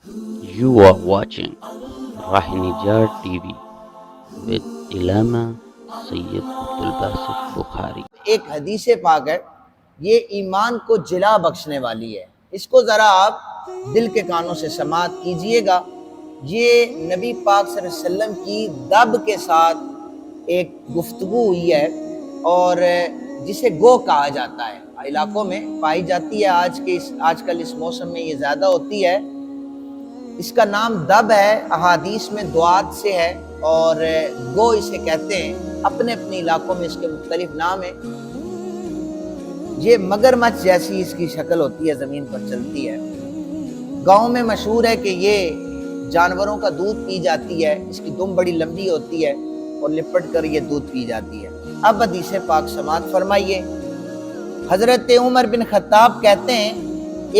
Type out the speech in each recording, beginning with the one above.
You are watching Rahinijar TV with Ilama Sayyid Abdul Basit Bukhari. ایک حدیث پاک ہے، یہ ایمان کو جلا بخشنے والی ہے، اس کو ذرا آپ دل کے کانوں سے سماعت کیجئے گا۔ یہ نبی پاک صلی اللہ علیہ وسلم کی دب کے ساتھ ایک گفتگو ہوئی ہے، اور جسے گو کہا جاتا ہے، علاقوں میں پائی جاتی ہے، آج کل اس موسم میں یہ زیادہ ہوتی ہے۔ اس کا نام دب ہے، احادیث میں دعات سے ہے، اور گو اسے کہتے ہیں، اپنے اپنے علاقوں میں اس کے مختلف نام ہیں۔ یہ مگرمچھ جیسی اس کی شکل ہوتی ہے، زمین پر چلتی ہے۔ گاؤں میں مشہور ہے کہ یہ جانوروں کا دودھ پی جاتی ہے، اس کی دم بڑی لمبی ہوتی ہے اور لپٹ کر یہ دودھ پی جاتی ہے۔ اب حدیث پاک سماعت فرمائیے۔ حضرت عمر بن خطاب کہتے ہیں،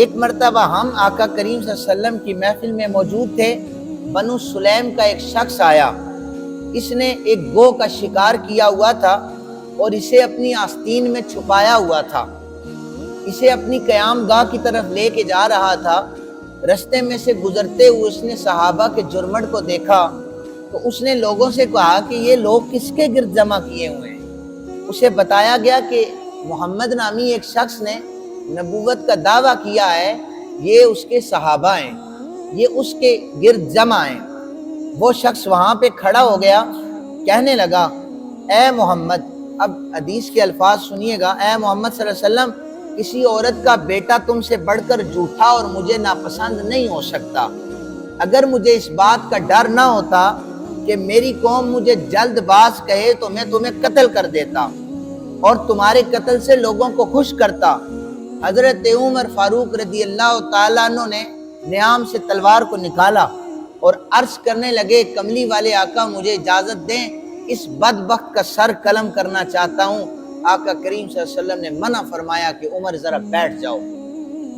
ایک مرتبہ ہم آقا کریم صلی اللہ علیہ وسلم کی محفل میں موجود تھے، بنو سلیم کا ایک شخص آیا، اس نے ایک گو کا شکار کیا ہوا تھا اور اسے اپنی آستین میں چھپایا ہوا تھا، اسے اپنی قیام گاہ کی طرف لے کے جا رہا تھا۔ رستے میں سے گزرتے ہوئے اس نے صحابہ کے جرمٹ کو دیکھا تو اس نے لوگوں سے کہا کہ یہ لوگ کس کے گرد جمع کیے ہوئے ہیں۔ اسے بتایا گیا کہ محمد نامی ایک شخص نے نبوت کا دعویٰ کیا ہے، یہ اس کے صحابہ ہیں، یہ اس کے گرد جمع ہیں۔ وہ شخص وہاں پہ کھڑا ہو گیا، کہنے لگا، اے محمد، اب حدیث کے الفاظ سنیے گا، اے محمد صلی اللہ علیہ وسلم، کسی عورت کا بیٹا تم سے بڑھ کر جھوٹا اور مجھے ناپسند نہیں ہو سکتا۔ اگر مجھے اس بات کا ڈر نہ ہوتا کہ میری قوم مجھے جلد باز کہے تو میں تمہیں قتل کر دیتا اور تمہارے قتل سے لوگوں کو خوش کرتا۔ حضرت عمر فاروق رضی اللہ تعالیٰ عنہ نے نیام سے تلوار کو نکالا اور عرض کرنے لگے، کملی والے آقا مجھے اجازت دیں، اس بدبخت کا سر قلم کرنا چاہتا ہوں۔ آقا کریم صلی اللہ علیہ وسلم نے منع فرمایا کہ عمر ذرا بیٹھ جاؤ۔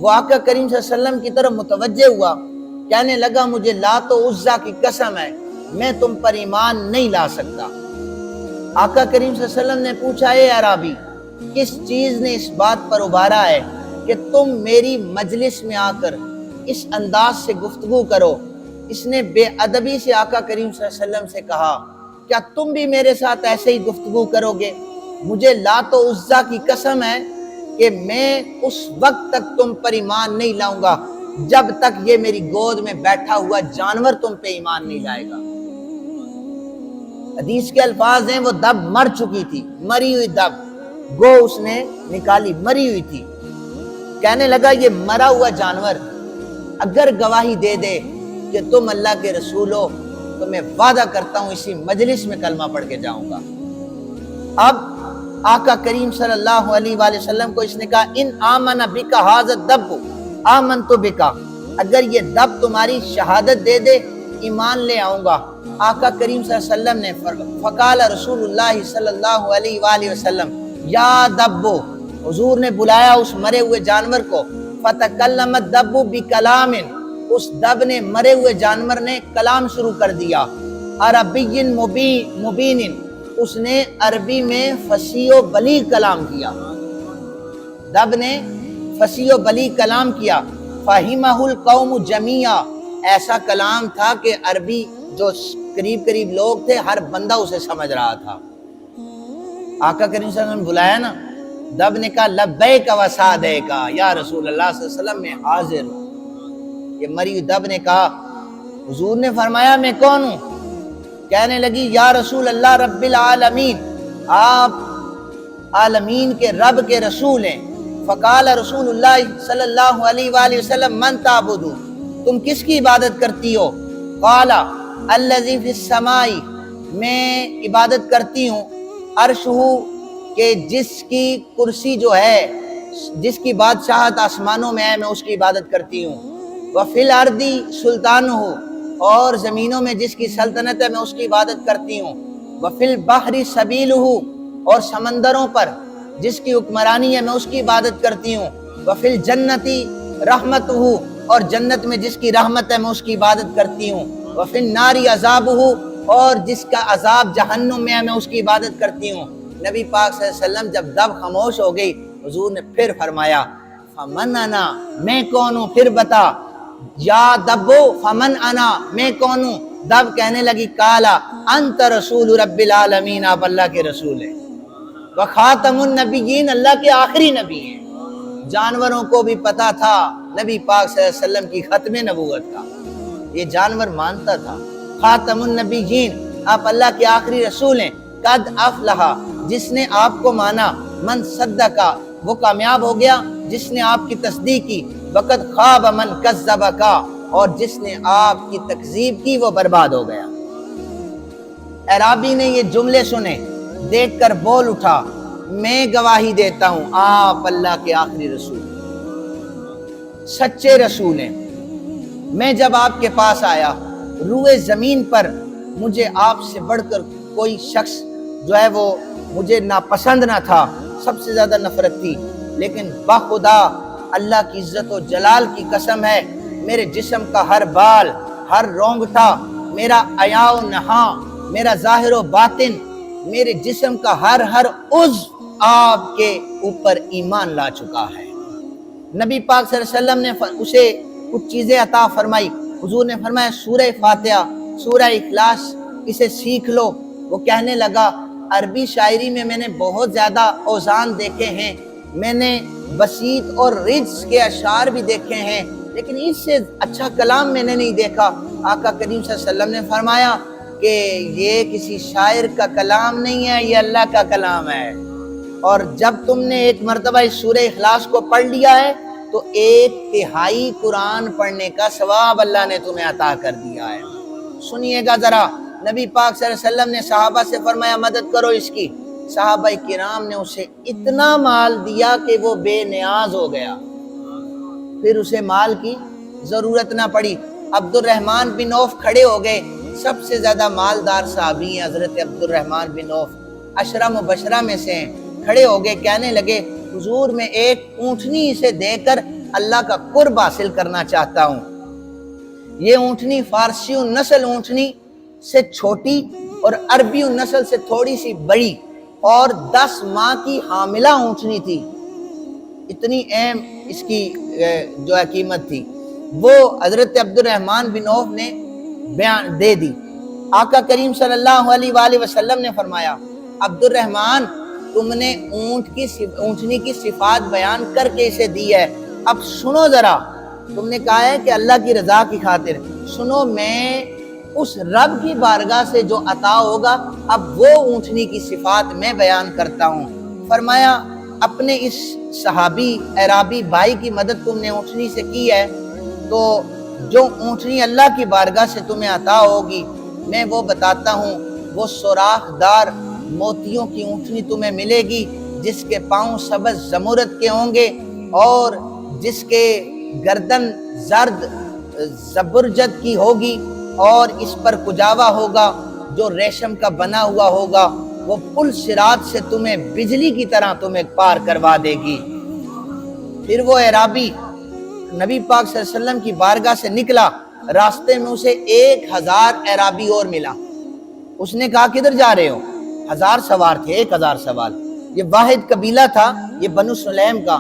وہ آقا کریم صلی اللہ علیہ وسلم کی طرف متوجہ ہوا، کہنے لگا، مجھے لات و عزا کی قسم ہے، میں تم پر ایمان نہیں لا سکتا۔ آقا کریم صلی اللہ علیہ وسلم نے پوچھا، اے عرابی، کس چیز نے اس بات پر ابھارا ہے کہ تم میری مجلس میں آ کر اس انداز سے گفتگو کرو؟ اس نے بے ادبی سے آقا کریم صلی اللہ علیہ وسلم سے کہا، کیا تم بھی میرے ساتھ ایسے ہی گفتگو کرو گے؟ مجھے لات و عزا کی قسم ہے کہ میں اس وقت تک تم پر ایمان نہیں لاؤں گا جب تک یہ میری گود میں بیٹھا ہوا جانور تم پہ ایمان نہیں لائے گا۔ حدیث کے الفاظ ہیں، وہ دب مر چکی تھی، مری ہوئی دب، گو اس نے نکالی، مری ہوئی تھی۔ کہنے لگا، یہ مرا ہوا جانور اگر گواہی دے دے کہ تم اللہ کے رسول ہو تو میں وعدہ کرتا ہوں اسی مجلس میں کلمہ پڑھ کے جاؤں گا۔ اب آقا کریم صلی اللہ علیہ وآلہ وسلم کو اس نے کہا، ان آمن بک ھذا الدب آمنت بک، اگر یہ دب تمہاری شہادت دے دے ایمان لے آؤں گا۔ آقا کریم صلی اللہ علیہ وسلم نے فقال رسول اللہ صلی اللہ علیہ وآلہ وسلم، یا دب، حضور نے بلایا اس مرے ہوئے جانور کو، فتکلم الدب بکلام، اس دب نے، مرے ہوئے جانور نے کلام شروع کر دیا، عربی مبین، اس نے عربی میں فصیح و بلیغ کلام کیا، دب نے فصیح و بلیغ کلام کیا، فہمہ القوم جمیعا، ایسا کلام تھا کہ عربی جو قریب لوگ تھے ہر بندہ اسے سمجھ رہا تھا۔ آقا کریم صلی اللہ علیہ وسلم نے بلایا نا، دب نے کہا، لبیک و سعدیک یا رسول اللہ صلی اللہ علیہ وسلم، میں حاضر ہوں۔ یہ مری ہوئی دب نے کہا، حضور نے فرمایا، میں کون ہوں؟ کہنے لگی، یا رسول اللہ رب العالمین، آپ عالمین کے رب کے رسول ہیں۔ فقال رسول اللہ صلی اللہ علیہ وآلہ وسلم، من تعبدو، تم کس کی عبادت کرتی ہو؟ قال الذی فی السماء، میں عبادت کرتی ہوں عرشہ، کہ جس کی کرسی جو ہے، جس کی بادشاہت آسمانوں میں ہے، میں اس کی عبادت کرتی ہوں۔ وفی الارض سلطانہ، اور زمینوں میں جس کی سلطنت ہے میں اس کی عبادت کرتی ہوں۔ وفی البحر سبیلہ، اور سمندروں پر جس کی حکمرانی ہے میں اس کی عبادت کرتی ہوں۔ وفی الجنت رحمتہ، اور جنت میں جس کی رحمت ہے میں اس کی عبادت کرتی ہوں۔ وفی النار عذابہ، اور جس کا عذاب جہنم میں ہے میں اس کی عبادت کرتی ہوں۔ نبی پاک صلی اللہ علیہ وسلم جب دب خاموش ہو گئی، حضور نے پھر فرمایا، فمن انا، میں کون ہوں، پھر بتا۔ یا دبو فمن انا، میں کون ہوں؟ دب کہنے لگی کالا انت رسول رب العالمین، آپ اللہ کے رسول ہیں، وخاتم النبیین، اللہ کے آخری نبی ہیں۔ جانوروں کو بھی پتا تھا نبی پاک صلی اللہ علیہ وسلم کی ختم نبوت کا، یہ جانور مانتا تھا۔ خاتم النبیین، آپ اللہ کے آخری رسول ہیں۔ قد افلح، جس نے آپ کو مانا، من صدقہ، وہ کامیاب ہو گیا جس نے آپ کی تصدیق کی، وقد خواب من کذبک، اور جس نے آپ کی تکذیب کی وہ برباد ہو گیا۔ اعرابی نے یہ جملے سنے، دیکھ کر بول اٹھا، میں گواہی دیتا ہوں آپ اللہ کے آخری رسول، سچے رسول ہیں۔ میں جب آپ کے پاس آیا، روئے زمین پر مجھے آپ سے بڑھ کر کوئی شخص جو ہے وہ مجھے ناپسند نہ تھا، سب سے زیادہ نفرت تھی، لیکن بخدا اللہ کی عزت و جلال کی قسم ہے، میرے جسم کا ہر بال، ہر رونگٹا، میرا عیاء و نہاں، میرا ظاہر و باطن، میرے جسم کا ہر عضو آپ کے اوپر ایمان لا چکا ہے۔ نبی پاک صلی اللہ علیہ وسلم نے اسے کچھ چیزیں عطا فرمائی۔ حضور نے فرمایا سورہ فاتحہ، سورہ اخلاص، اسے سیکھ لو۔ وہ کہنے لگا عربی شاعری میں نے بہت زیادہ اوزان دیکھے ہیں، میں نے بسیط اور رجز کے اشعار بھی دیکھے ہیں، لیکن اس سے اچھا کلام میں نے نہیں دیکھا۔ آقا کریم صلی اللہ علیہ وسلم نے فرمایا کہ یہ کسی شاعر کا کلام نہیں ہے، یہ اللہ کا کلام ہے، اور جب تم نے ایک مرتبہ اس سورہ اخلاص کو پڑھ لیا ہے تو 1/3 قرآن پڑھنے کا ثواب اللہ نے تمہیں عطا کر دیا ہے۔ سنیے گا ذرا، نبی پاک صلی اللہ علیہ وسلم نے صحابہ سے فرمایا مدد کرو اس کی، صحابہ کرام نے اسے اتنا مال دیا کہ وہ بے نیاز ہو گیا، پھر اسے مال کی ضرورت نہ پڑی۔ عبد الرحمن بن عوف کھڑے ہو گئے، سب سے زیادہ مالدار صحابی ہیں حضرت عبد الرحمن بن عوف، عشرہ مبشرہ میں سے ہیں، کھڑے ہو گئے، کہنے لگے حضور میں ایک اونٹنی اسے دے کر اللہ کا قرب حاصل کرنا چاہتا ہوں۔ یہ اونٹنی فارسی النسل اونٹنی سے چھوٹی اور عربی النسل سے تھوڑی سی بڑی اور 10 ماہ کی حاملہ اونٹنی تھی، اتنی اہم اس کی جو ہے قیمت تھی، وہ حضرت عبد الرحمن بن عوف نے بیان دے دی۔ آقا کریم صلی اللہ علیہ وآلہ وسلم نے فرمایا عبد الرحمن تم نے اونٹنی کی صفات بیان کر کے اسے دی ہے، اب سنو ذرا، تم نے کہا ہے کہ اللہ کی رضا کی خاطر، سنو میں اس رب کی بارگاہ سے جو عطا ہوگا اب وہ اونٹنی کی صفات میں بیان کرتا ہوں۔ فرمایا اپنے اس صحابی اعرابی بھائی کی مدد تم نے اونٹنی سے کی ہے، تو جو اونٹنی اللہ کی بارگاہ سے تمہیں عطا ہوگی میں وہ بتاتا ہوں، وہ سوراخ دار موتیوں کی اونٹنی تمہیں ملے گی جس کے پاؤں سبز زمرد کے ہوں گے اور جس کے گردن زرد زبرجد کی ہوگی اور اس پر کجاوا ہوگا جو ریشم کا بنا ہوا ہوگا، وہ پل صراط سے تمہیں بجلی کی طرح تمہیں پار کروا دے گی۔ پھر وہ اعرابی نبی پاک صلی اللہ علیہ وسلم کی بارگاہ سے نکلا، راستے میں اسے 1000 اعرابی اور ملا۔ اس نے کہا کدھر جا رہے ہو؟ 1000 سوار تھے، 1000 سوار، یہ واحد قبیلہ تھا، یہ بنو سلیم کا۔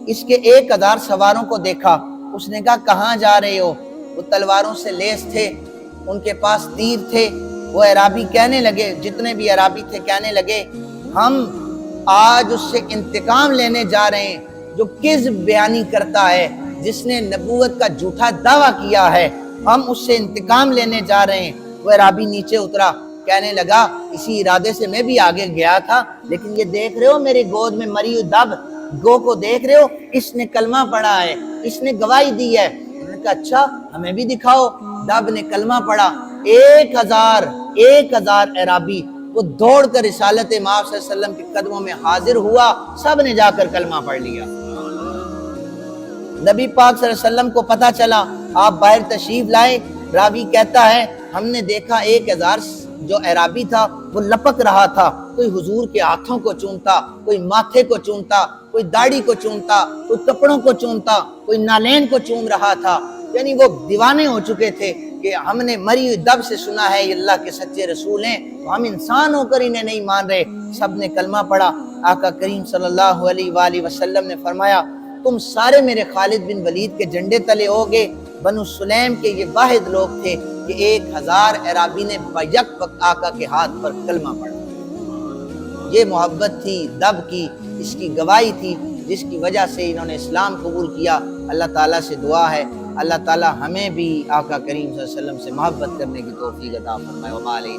اس کے 1000 سواروں کو دیکھا، اس نے کہا کہاں جا رہے ہو؟ وہ تلواروں سے لیس تھے، ان کے پاس تیر تھے۔ وہ اعرابی کہنے لگے، جتنے بھی اعرابی تھے کہنے لگے ہم آج اس سے انتقام لینے جا رہے ہیں جو کذب بیانی کرتا ہے، جس نے نبوت کا جھوٹا دعویٰ کیا ہے، ہم اس سے انتقام لینے جا رہے ہیں۔ وہ اعرابی نیچے اترا، کہنے لگا اسی ارادے سے میں بھی آگے گیا تھا، لیکن یہ دیکھ رہے ہو میرے گود میں مری ہوئی دب گو کو دیکھ رہے ہو، اس نے کلمہ پڑھا ہے، اس نے گواہی دی ہے۔ انہوں نے کہا اچھا ہمیں بھی دکھاؤ۔ دب نے کلمہ پڑھا، 1000 اعرابی وہ دوڑ کر رسالت مآب صلی اللہ علیہ وسلم کے قدموں میں حاضر ہوا، سب نے جا کر کلمہ پڑھ لیا۔ نبی پاک صلی اللہ علیہ وسلم کو پتہ چلا، آپ باہر تشریف لائے۔ راوی کہتا ہے ہم نے دیکھا 1000 جو اعرابی تھا وہ لپک رہا تھا، کوئی حضور کے ہاتھوں کو چومتا، کوئی ماتھے کو چومتا، کوئی داڑھی کو چومتا، کوئی کپڑوں کو چومتا، کوئی نالین کو چوم رہا تھا، یعنی وہ دیوانے ہو چکے تھے کہ ہم نے مری ہوئی دب سے سنا ہے یہ اللہ کے سچے رسول ہیں، تو ہم انسان ہو کر انہیں نہیں مان رہے۔ سب نے کلمہ پڑھا۔ آقا کریم صلی اللہ علیہ وآلہ وسلم نے فرمایا تم سارے میرے خالد بن ولید کے جھنڈے تلے ہوگے، بنو سلیم کے یہ واحد لوگ تھے کہ 1000 عرابی نے بیک وقت آقا کے ہاتھ پر کلمہ پڑھا۔ یہ محبت تھی دب کی، اس کی گواہی تھی جس کی وجہ سے انہوں نے اسلام قبول کیا۔ اللہ تعالیٰ سے دعا ہے اللہ تعالیٰ ہمیں بھی آقا کریم صلی اللہ علیہ وسلم سے محبت کرنے کی توفیق عطا فرمائے۔ وما علینا